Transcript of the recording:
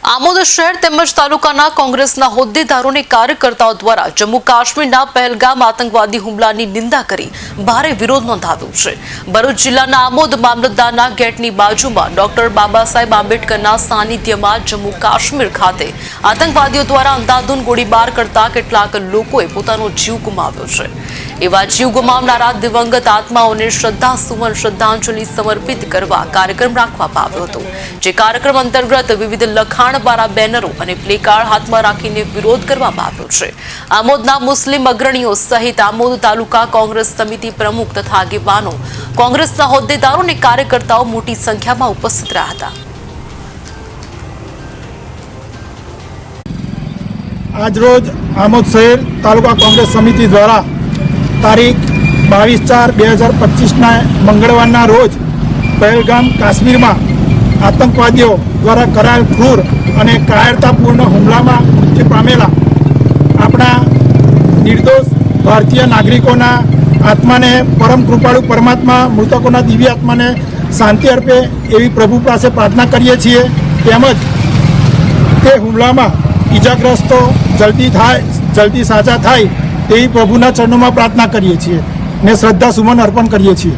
આમોદ શહેર તેમજ તાલુકાના કોંગ્રેસના હોદ્દેદારોને કાર્યકર્તાઓ દ્વારા જમ્મુ કાશ્મીરના પહેલગામ આતંકવાદી હુમલાની નિંદા કરી ભારે વિરોધ નોંધાવ્યો છે। ભરૂચ જિલ્લાના આમોદ મામલતદારના ગેટની બાજુમાં ડોક્ટર બાબા સાહેબ આંબેડકરના સાનિધ્યમાં જમ્મુ કાશ્મીર ખાતે આતંકવાદીઓ દ્વારા અંધાધૂંધ ગોળીબાર કરતા કેટલાક લોકોએ પોતાનો જીવ ગુમાવ્યો છે। એવા જીવ ગુમાવનારા દિવંગત આત્માઓને શ્રદ્ધાંજલિ સમર્પિત કરવા કાર્યક્રમ રાખવામાં આવ્યો હતો। જે કાર્યક્રમ અંતર્ગત વિવિધ લખાણવાળા બેનરો અને પ્લેકાર્ડ હાથમાં રાખીને વિરોધ કરવામાં આવ્યો છે। આમોદના મુસ્લિમ અગ્રણીઓ સહિત આમોદ તાલુકા કોંગ્રેસ સમિતિ પ્રમુખ તથા આગેવાનો, કોંગ્રેસના હોદ્દેદારો અને કાર્યકર્તાઓ મોટી સંખ્યામાં ઉપસ્થિત રહ્યા હતા। આજરોજ આમોદ શહેર તાલુકા કોંગ્રેસ સમિતિ દ્વારા તારીખ 22/4/2025 મંગળવારના રોજ પહેલગામ કાશ્મીરમાં આતંકવાદીઓ દ્વારા કરાયેલ ક્રૂર અને કાયરતાપૂર્ણ હુમલામાં મૃત્યુ પામેલા આપણા નિર્દોષ ભારતીય નાગરિકોના આત્માને પરમ કૃપાળુ પરમાત્મા મૃતકોના દિવ્ય આત્માને શાંતિ અર્પે એવી પ્રભુ પાસે પ્રાર્થના કરીએ છીએ। તેમજ તે હુમલામાં ઈજાગ્રસ્તો જલ્દી સાજા થાય તેવી પ્રભુના ચરણોમાં પ્રાર્થના કરીએ છીએ ને શ્રદ્ધા સુમન અર્પણ કરીએ છીએ।